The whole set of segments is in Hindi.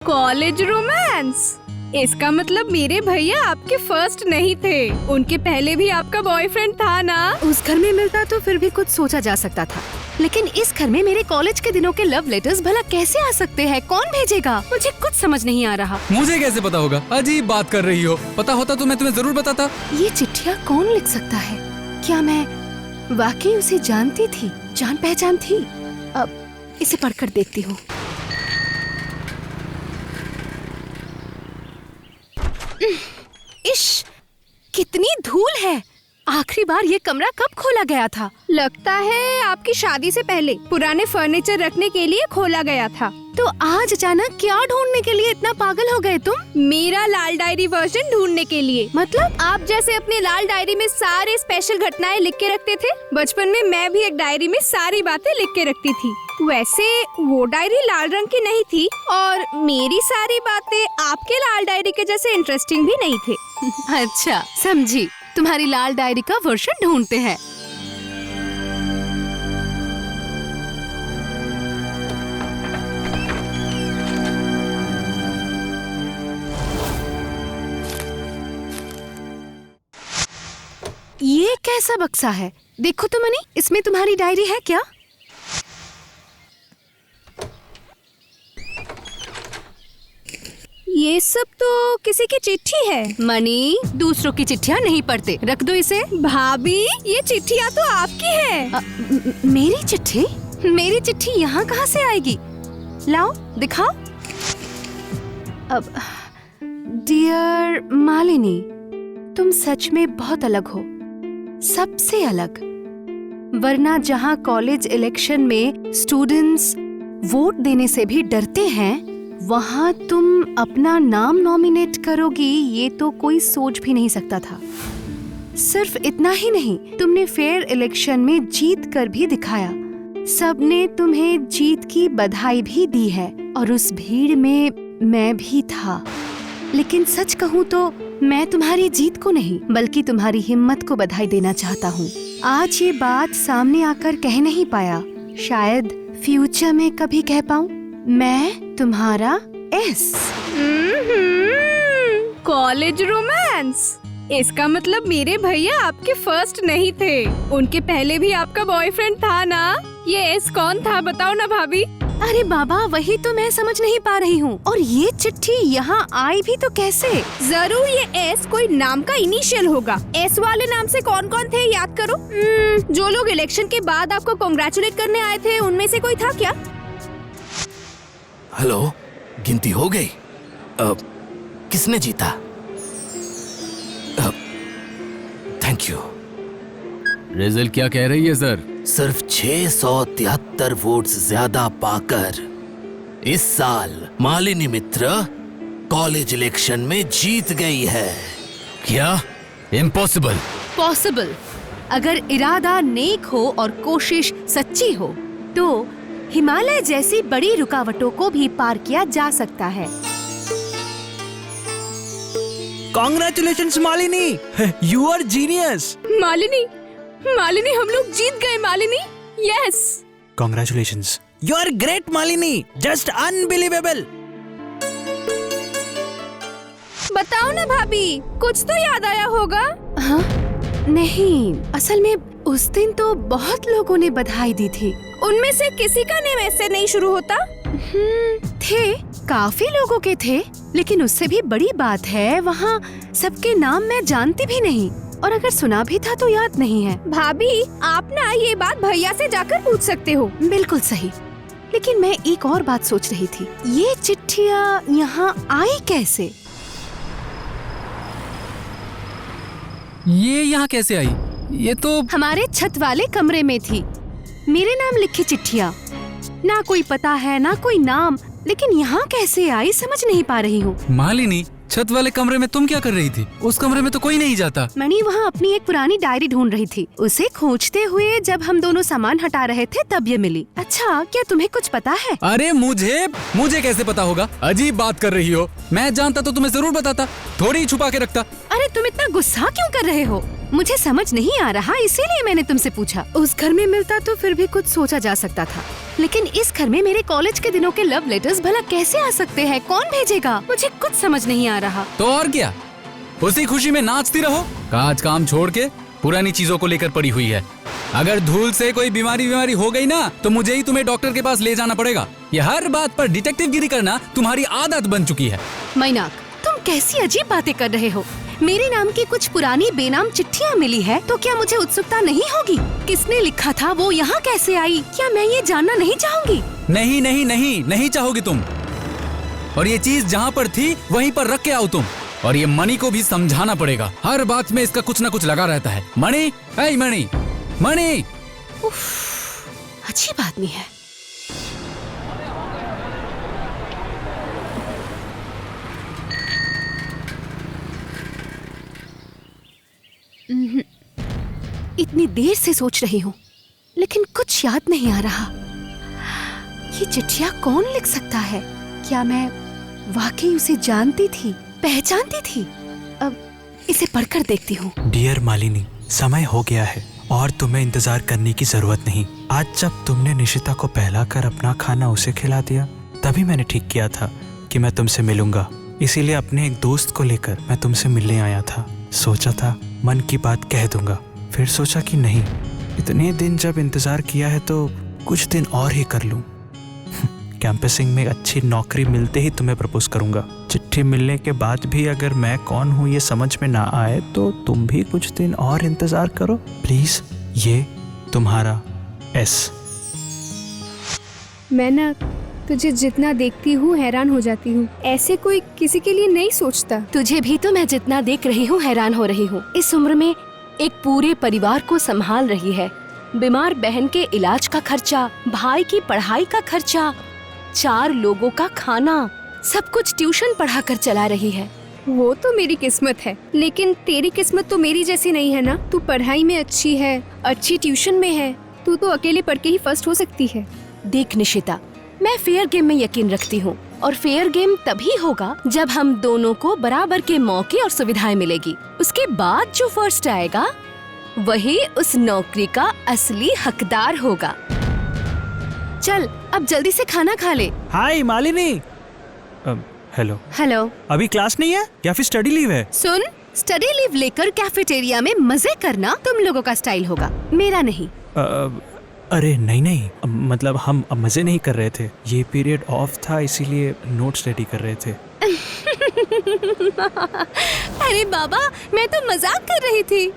कॉलेज रोमांस, इसका मतलब मेरे भैया आपके फर्स्ट नहीं थे, उनके पहले भी आपका बॉयफ्रेंड था ना? उस घर में मिलता तो फिर भी कुछ सोचा जा सकता था, लेकिन इस घर में मेरे कॉलेज के दिनों के लव लेटर्स भला कैसे आ सकते हैं? कौन भेजेगा? मुझे कुछ समझ नहीं आ रहा। मुझे कैसे पता होगा? अजीब बात कर रही हो। पता होता तो मैं तुम्हें जरूर बताता। ये चिट्ठियाँ कौन लिख सकता है? क्या मैं वाकई उसे जानती थी, जान पहचान थी? अब इसे पढ़कर देखती हूँ। इश, कितनी धूल है। आखिरी बार ये कमरा कब खोला गया था? लगता है आपकी शादी से पहले पुराने फर्नीचर रखने के लिए खोला गया था। तो आज अचानक क्या ढूंढने के लिए इतना पागल हो गए तुम? मेरा लाल डायरी वर्जन ढूंढने के लिए। मतलब? आप जैसे अपने लाल डायरी में सारे स्पेशल घटनाएं लिख के रखते थे, बचपन में मैं भी एक डायरी में सारी बातें लिख के रखती थी। वैसे वो डायरी लाल रंग की नहीं थी और मेरी सारी बातें आपके लाल डायरी के जैसे इंटरेस्टिंग भी नहीं थे। अच्छा, समझी। तुम्हारी लाल डायरी का वर्जन ढूंढते हैं। ये कैसा बक्सा है? देखो तो मनी, इसमें तुम्हारी डायरी है क्या? ये सब तो किसी की चिट्ठी है। मनी, दूसरों की चिट्ठियाँ नहीं पढ़ते, रख दो इसे। भाभी, ये चिट्ठियाँ तो आपकी है। मेरी चिट्ठी? मेरी चिट्ठी यहाँ कहाँ से आएगी? लाओ, दिखाओ। अब डियर मालिनी, तुम सच में बहुत अलग हो, सबसे अलग। वरना जहाँ कॉलेज इलेक्शन में स्टूडेंट्स वोट देने से भी डरते हैं, वहाँ तुम अपना नाम नॉमिनेट करोगी, ये तो कोई सोच भी नहीं सकता था। सिर्फ इतना ही नहीं, तुमने फेयर इलेक्शन में जीत कर भी दिखाया। सबने तुम्हें जीत की बधाई भी दी है और उस भीड़ में मैं भी था। लेकिन सच कहूँ तो मैं तुम्हारी जीत को नहीं, बल्कि तुम्हारी हिम्मत को बधाई देना चाहता हूँ। आज ये बात सामने आकर कह नहीं पाया, शायद फ्यूचर में कभी कह पाऊँ। मैं तुम्हारा एस। कॉलेज रोमांस, इसका मतलब मेरे भैया आपके फर्स्ट नहीं थे, उनके पहले भी आपका बॉयफ्रेंड था ना? ये एस कौन था बताओ ना भाभी। अरे बाबा, वही तो मैं समझ नहीं पा रही हूँ। और ये चिट्ठी यहाँ आई भी तो कैसे? जरूर ये एस कोई नाम का इनिशियल होगा। एस वाले नाम से कौन कौन थे याद करो। जो लोग इलेक्शन के बाद आपको कांग्रेचुलेट करने आए थे, उनमें से कोई था क्या? हेलो, गिनती हो गई? किसने जीता? Thank you. रिजल्ट क्या कह रही है सर? सिर्फ 673 वोट्स ज्यादा पाकर इस साल मालिनी मित्र कॉलेज इलेक्शन में जीत गई है। क्या? इम्पॉसिबल। पॉसिबल। अगर इरादा नेक हो और कोशिश सच्ची हो तो हिमालय जैसी बड़ी रुकावटों को भी पार किया जा सकता है। Congratulations Malini, you are genius. Malini, Malini, हम लोग जीत गए Malini. Yes. Congratulations. You are great Malini, just unbelievable. बताओ ना भाभी, कुछ तो याद आया होगा। हाँ? नहीं, असल में उस दिन तो बहुत लोगों ने बधाई दी थी। उनमें से किसी का नेम ऐसे नहीं शुरू होता? थे, काफी लोगों के थे, लेकिन उससे भी बड़ी बात है वहाँ सबके नाम मैं जानती भी नहीं, और अगर सुना भी था तो याद नहीं है। भाभी, आप ना ये बात भैया से जाकर पूछ सकते हो। बिल्कुल सही। लेकिन मैं एक और बात सोच रही थी, ये चिट्ठियाँ यहाँ आई कैसे? ये यहाँ कैसे आई? ये तो हमारे छत वाले कमरे में थी, मेरे नाम लिखी चिट्ठियाँ। ना कोई पता है ना कोई नाम, लेकिन यहाँ कैसे आई समझ नहीं पा रही हूँ। मालिनी, छत वाले कमरे में तुम क्या कर रही थी? उस कमरे में तो कोई नहीं जाता। मणि वहाँ अपनी एक पुरानी डायरी ढूंढ रही थी, उसे खोजते हुए जब हम दोनों सामान हटा रहे थे तब ये मिली। अच्छा, क्या तुम्हें कुछ पता है? अरे मुझे कैसे पता होगा? अजीब बात कर रही हो। मैं जानता तो तुम्हें जरूर बताता, थोड़ी ही छुपा के रखता। अरे तुम इतना गुस्सा क्यों कर रहे हो? मुझे समझ नहीं आ रहा, इसीलिए मैंने तुमसे पूछा। उस घर में मिलता तो फिर भी कुछ सोचा जा सकता था, लेकिन इस घर में मेरे कॉलेज के दिनों के लव लेटर्स भला कैसे आ सकते हैं? कौन भेजेगा? मुझे कुछ समझ नहीं आ रहा। तो और क्या, उसी खुशी में नाचती रहो। काज काम छोड़ के पुरानी चीजों को लेकर पड़ी हुई है। अगर धूल से कोई बीमारी हो गई ना, तो मुझे ही तुम्हें डॉक्टर के पास ले जाना पड़ेगा। ये हर बात पर डिटेक्टिव गिरी करना तुम्हारी आदत बन चुकी है। मैनाक, तुम कैसी अजीब बातें कर रहे हो? मेरे नाम की कुछ पुरानी बेनाम चिट्ठियाँ मिली है, तो क्या मुझे उत्सुकता नहीं होगी? किसने लिखा था, वो यहाँ कैसे आई? क्या मैं ये जानना नहीं चाहूँगी? नहीं चाहोगी तुम। और ये चीज जहाँ पर थी वहीं पर रख के आओ तुम। और ये मणि को भी समझाना पड़ेगा, हर बात में इसका कुछ न कुछ लगा रहता है। मणि, ऐ मणि, मणि। अजीब आदमी है। इतनी देर से सोच रही हूँ, लेकिन कुछ याद नहीं आ रहा। ये चिट्ठियाँ कौन लिख सकता है? क्या मैं वाकई उसे जानती थी, पहचानती थी? अब इसे पढ़कर देखती हूँ। डियर मालिनी, समय हो गया है और तुम्हें इंतजार करने की जरूरत नहीं। आज जब तुमने निशिता को पहलाकर अपना खाना उसे खिला दिया, तभी मैंने ठीक किया था कि मैं तुमसे मिलूंगा। इसीलिए अपने एक दोस्त को लेकर मैं तुमसे मिलने आया था। सोचा था मन की बात कह दूंगा, फिर सोचा कि नहीं, इतने दिन जब इंतजार किया है तो कुछ दिन और ही कर लूं। कैंपसिंग में अच्छी नौकरी मिलते ही तुम्हें प्रपोज करूंगा। चिट्ठी मिलने के बाद भी अगर मैं कौन हूँ ये समझ में ना आए तो तुम भी कुछ दिन और इंतजार करो प्लीज। ये तुम्हारा एस। मैं ना तुझे जितना देखती हूँ हैरान हो जाती हूँ। ऐसे कोई किसी के लिए नहीं सोचता। तुझे भी तो मैं जितना देख रही हूँ हैरान हो रही हूँ। इस उम्र में एक पूरे परिवार को संभाल रही है। बीमार बहन के इलाज का खर्चा, भाई की पढ़ाई का खर्चा, 4 लोगों का खाना, सब कुछ ट्यूशन पढ़ा कर चला रही है। वो तो मेरी किस्मत है, लेकिन तेरी किस्मत तो मेरी जैसी नहीं है ना। तू पढ़ाई में अच्छी है, अच्छी ट्यूशन में है। तू तो अकेले पढ़ के ही फर्स्ट हो सकती है। देख निशिता, मैं फेयर गेम में यकीन रखती हूँ, और फेयर गेम तभी होगा जब हम दोनों को बराबर के मौके और सुविधाएं मिलेगी। उसके बाद जो फर्स्ट आएगा वही उस नौकरी का असली हकदार होगा। चल अब जल्दी से खाना खा ले। हाय मालिनी। हेलो। हेलो। अभी क्लास नहीं है या फिर स्टडी लीव है? सुन, स्टडी लीव लेकर कैफेटेरिया में मजे करना तुम लोगों का स्टाइल होगा, मेरा नहीं। अरे नहीं, मतलब हम मजे नहीं कर रहे थे। ये पीरियड ऑफ था, इसीलिए नोट्स रेडी कर रहे थे। अरे बाबा, मैं तो मजाक कर रही थी।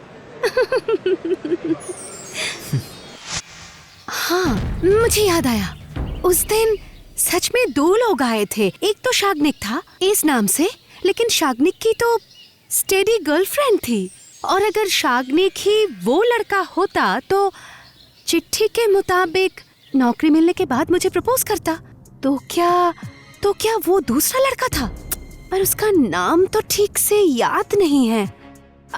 हाँ, मुझे याद आया, उस दिन सच में 2 लोग आए थे। एक तो शाग्निक था इस नाम से, लेकिन शाग्निक की तो स्टेडी गर्लफ्रेंड थी। और अगर शाग्निक ही वो लड़का होता तो चिट्ठी के मुताबिक नौकरी मिलने के बाद मुझे प्रपोज करता। तो क्या वो दूसरा लड़का था? पर उसका नाम तो ठीक से याद नहीं है।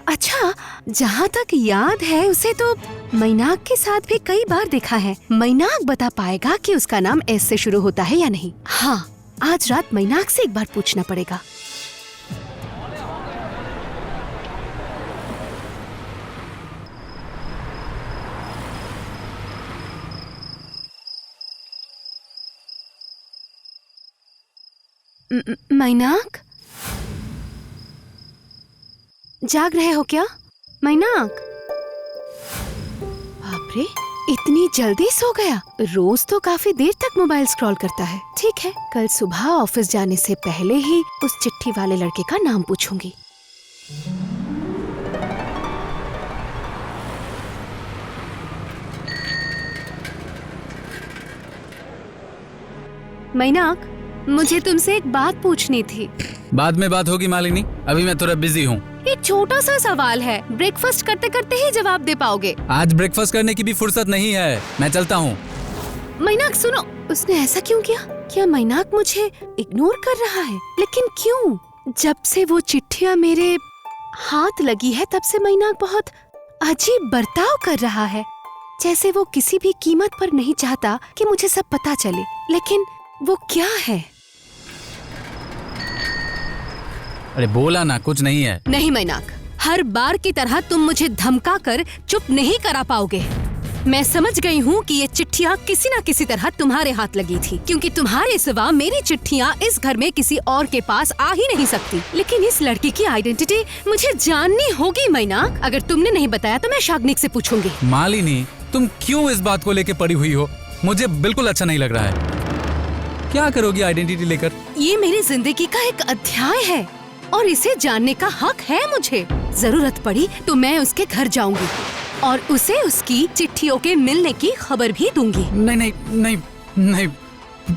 अच्छा, जहाँ तक याद है उसे तो मैनाक के साथ भी कई बार देखा है। मैनाक बता पाएगा कि उसका नाम एस से शुरू होता है या नहीं। हाँ, आज रात मैनाक से एक बार पूछना पड़ेगा। मैनाक, जाग रहे हो क्या? मैनाक, बाप रे, इतनी जल्दी सो गया। रोज तो काफी देर तक मोबाइल स्क्रॉल करता है। ठीक है, कल सुबह ऑफिस जाने से पहले ही उस चिट्ठी वाले लड़के का नाम पूछूंगी। मैनाक, मुझे तुमसे एक बात पूछनी थी। बाद में बात होगी मालिनी, अभी मैं थोड़ा बिजी हूँ। एक छोटा सा सवाल है, ब्रेकफास्ट करते करते ही जवाब दे पाओगे। आज ब्रेकफास्ट करने की भी फुर्सत नहीं है, मैं चलता हूँ। मैनाक सुनो, उसने ऐसा क्यों किया? क्या मैनाक मुझे इग्नोर कर रहा है? लेकिन क्यों? जब से वो चिट्ठियाँ मेरे हाथ लगी है तब से मैनाक बहुत अजीब बर्ताव कर रहा है, जैसे वो किसी भी कीमत पर नहीं चाहता कि मुझे सब पता चले। लेकिन वो क्या है? अरे बोला ना, कुछ नहीं है। नहीं मैनाक, हर बार की तरह तुम मुझे धमका कर चुप नहीं करा पाओगे। मैं समझ गई हूँ कि ये चिट्ठियाँ किसी न किसी तरह तुम्हारे हाथ लगी थी, क्योंकि तुम्हारे सिवा मेरी चिट्ठियाँ इस घर में किसी और के पास आ ही नहीं सकती। लेकिन इस लड़की की आइडेंटिटी मुझे जाननी होगी मैनाक। अगर तुमने नहीं बताया तो मैं शाग्निक से पूछूंगी। मालिनी, तुम क्यों इस बात को लेके पड़ी हुई हो? मुझे बिल्कुल अच्छा नहीं लग रहा है। क्या करोगी आइडेंटिटी लेकर? ये मेरी जिंदगी का एक अध्याय है और इसे जानने का हक है मुझे। जरूरत पड़ी तो मैं उसके घर जाऊंगी और उसे उसकी चिट्ठियों के मिलने की खबर भी दूंगी। नहीं नहीं नहीं नहीं,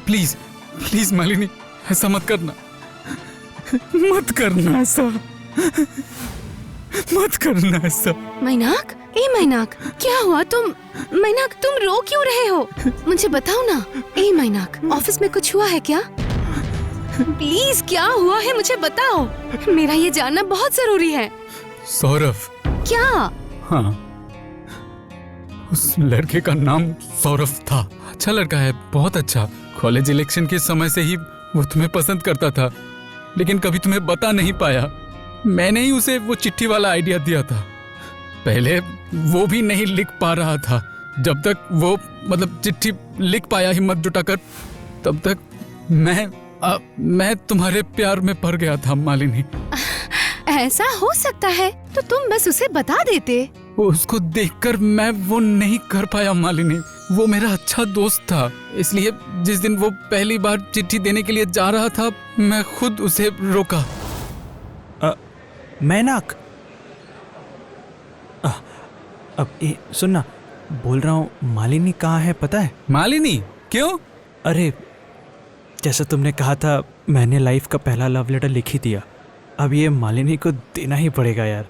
प्लीज प्लीज मालिनी, ऐसा मत करना, मत करना ऐसा, मत करना ऐसा। मैनाक, ए मैनाक, क्या हुआ? मैनाक, तुम रो क्यों रहे हो? मुझे बताओ ना। ए मैनाक, ऑफिस में कुछ हुआ है क्या? प्लीज, क्या हुआ है मुझे बताओ, मेरा ये जानना बहुत जरूरी है। सौरभ। क्या? हाँ, उस लड़के का नाम सौरभ था। अच्छा लड़का है, बहुत अच्छा। कॉलेज इलेक्शन के समय से ही वो तुम्हें पसंद करता था, लेकिन कभी तुम्हें बता नहीं पाया। मैंने ही उसे वो चिट्ठी वाला आइडिया दिया था। पहले वो भी नहीं लिख पा रहा था, जब तक वो चिट्ठी लिख पाया हिम्मत जुटाकर, तब तक मैं तुम्हारे प्यार में पड़ गया था मालिनी। ऐसा हो सकता है तो तुम बस उसे बता देते। उसको देखकर मैं वो नहीं कर पाया मालिनी। वो मेरा अच्छा दोस्त था, इसलिए जिस दिन वो पहली बार चिट्ठी देने के लिए जा रहा था, मैं खुद उसे रोका। मैनाक, अब सुनना, बोल रहा हूँ, मालिनी कहाँ है पता है? मालिनी? क्यों? अरे जैसा तुमने कहा था, मैंने लाइफ का पहला लव लेटर लिख ही दिया। अब ये मालिनी को देना ही पड़ेगा यार।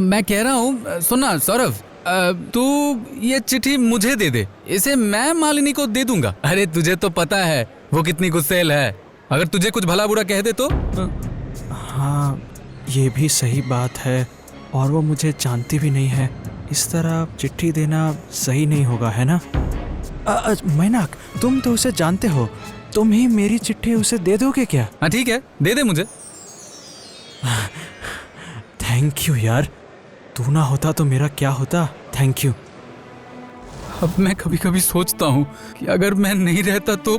मैं कह रहा हूँ, सुनना सौरभ, तू ये चिट्ठी मुझे दे दे, इसे मैं मालिनी को दे दूंगा। अरे तुझे तो पता है वो कितनी गुस्सैल है, अगर तुझे कुछ भला बुरा कह दे तो। हाँ, ये भी सही बात है, और वो मुझे जानती भी नहीं है। इस तरह चिट्ठी देना सही नहीं होगा, है ना? मैनाक, तुम तो उसे जानते हो, तुम ही मेरी चिट्ठी उसे दे दोगे क्या? हाँ ठीक है, दे दे मुझे। थैंक यू यार, तू ना होता तो मेरा क्या होता। Thank you. अब मैं कभी कभी सोचता हूँ कि अगर मैं नहीं रहता तो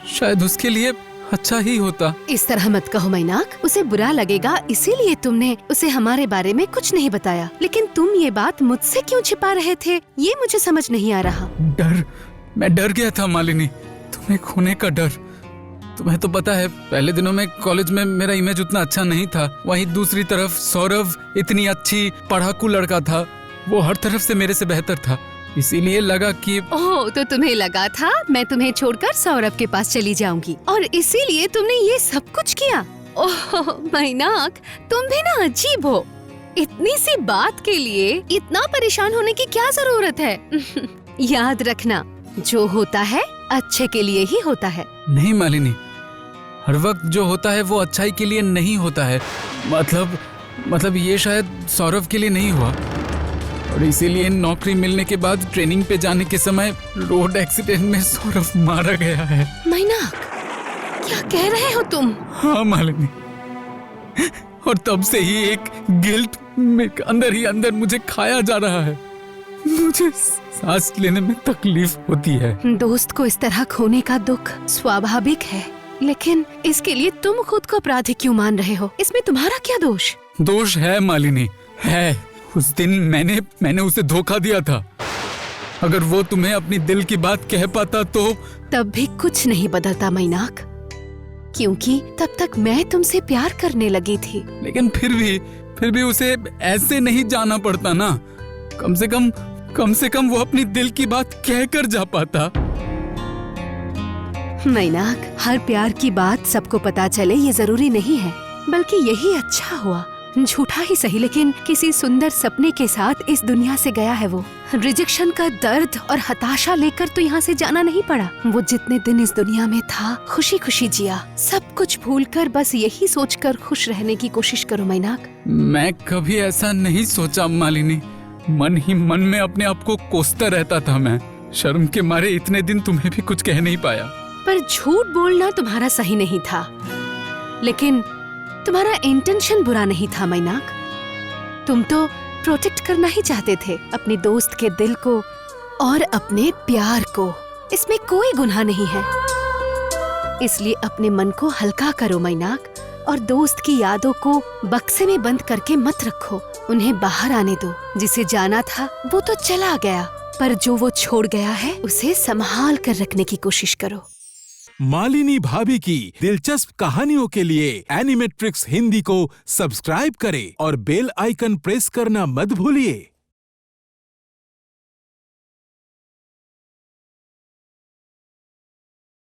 शायद उसके लिए अच्छा ही होता। इस तरह मत कहो मैनाक, उसे बुरा लगेगा, इसीलिए तुमने उसे हमारे बारे में कुछ नहीं बताया। लेकिन तुम ये बात मुझसे क्यों छिपा रहे थे, ये मुझे समझ नहीं आ रहा। डर, मैं डर गया था मालिनी, तुम्हें खोने का डर। तुम्हें तो पता है, पहले दिनों में कॉलेज में मेरा इमेज उतना अच्छा नहीं था, वहीं दूसरी तरफ सौरभ इतनी अच्छी पढ़ाकू लड़का था, वो हर तरफ से मेरे से बेहतर था, इसीलिए लगा कि ओह, तो तुम्हें लगा था मैं तुम्हें छोड़कर सौरभ के पास चली जाऊंगी, और इसीलिए तुमने ये सब कुछ किया। ओह मैनाक, तुम भी ना अजीब हो। इतनी सी बात के लिए इतना परेशान होने की क्या जरूरत है? याद रखना, जो होता है अच्छे के लिए ही होता है। नहीं मालिनी, हर वक्त जो होता है वो अच्छाई के लिए नहीं होता है। मतलब ये शायद सौरभ के लिए नहीं हुआ, और इसीलिए नौकरी मिलने के बाद ट्रेनिंग पे जाने के समय रोड एक्सीडेंट में सौरभ मारा गया है। मैनाक, क्या कह रहे हो तुम? हाँ मालिनी, और तब से ही एक गिल्ट मेरे अंदर ही अंदर मुझे खाया जा रहा है। मुझे सांस लेने में तकलीफ होती है। दोस्त को इस तरह खोने का दुख स्वाभाविक है, लेकिन इसके लिए तुम खुद को अपराधी क्यों मान रहे हो? इसमें तुम्हारा क्या दोष? दोष है मालिनी, है। उस दिन मैंने उसे धोखा दिया था। अगर वो तुम्हें अपनी दिल की बात कह पाता तो। तब भी कुछ नहीं बदलता मैनाक, क्योंकि तब तक मैं तुमसे प्यार करने लगी थी। लेकिन फिर भी उसे ऐसे नहीं जाना पड़ता ना। कम से कम वो अपनी दिल की बात कह कर जा पाता। मैनाक, हर प्यार की बात सबको पता चले ये जरूरी नहीं है, बल्कि यही अच्छा हुआ। झूठा ही सही, लेकिन किसी सुंदर सपने के साथ इस दुनिया से गया है वो। रिजेक्शन का दर्द और हताशा लेकर तो यहाँ से जाना नहीं पड़ा। वो जितने दिन इस दुनिया में था, खुशी खुशी जिया, सब कुछ भूलकर बस यही सोचकर खुश रहने की कोशिश करो मैनाक। मैं कभी ऐसा नहीं सोचा मालिनी, मन ही मन में अपने आप को कोसता रहता था। मैं शर्म के मारे इतने दिन तुम्हें भी कुछ कह नहीं पाया। पर झूठ बोलना तुम्हारा सही नहीं था, लेकिन तुम्हारा इंटेंशन बुरा नहीं था मैनाक। तुम तो प्रोटेक्ट करना ही चाहते थे अपने दोस्त के दिल को और अपने प्यार को। इसमें कोई गुनाह नहीं है। इसलिए अपने मन को हल्का करो मैनाक, और दोस्त की यादों को बक्से में बंद करके मत रखो। उन्हें बाहर आने दो। जिसे जाना था वो तो चला गया, पर जो वो छोड़ गया है उसे संभाल कर रखने की कोशिश करो। मालिनी भाभी की दिलचस्प कहानियों के लिए एनिमेट्रिक्स हिंदी को सब्सक्राइब करें और बेल आइकन प्रेस करना मत भूलिए।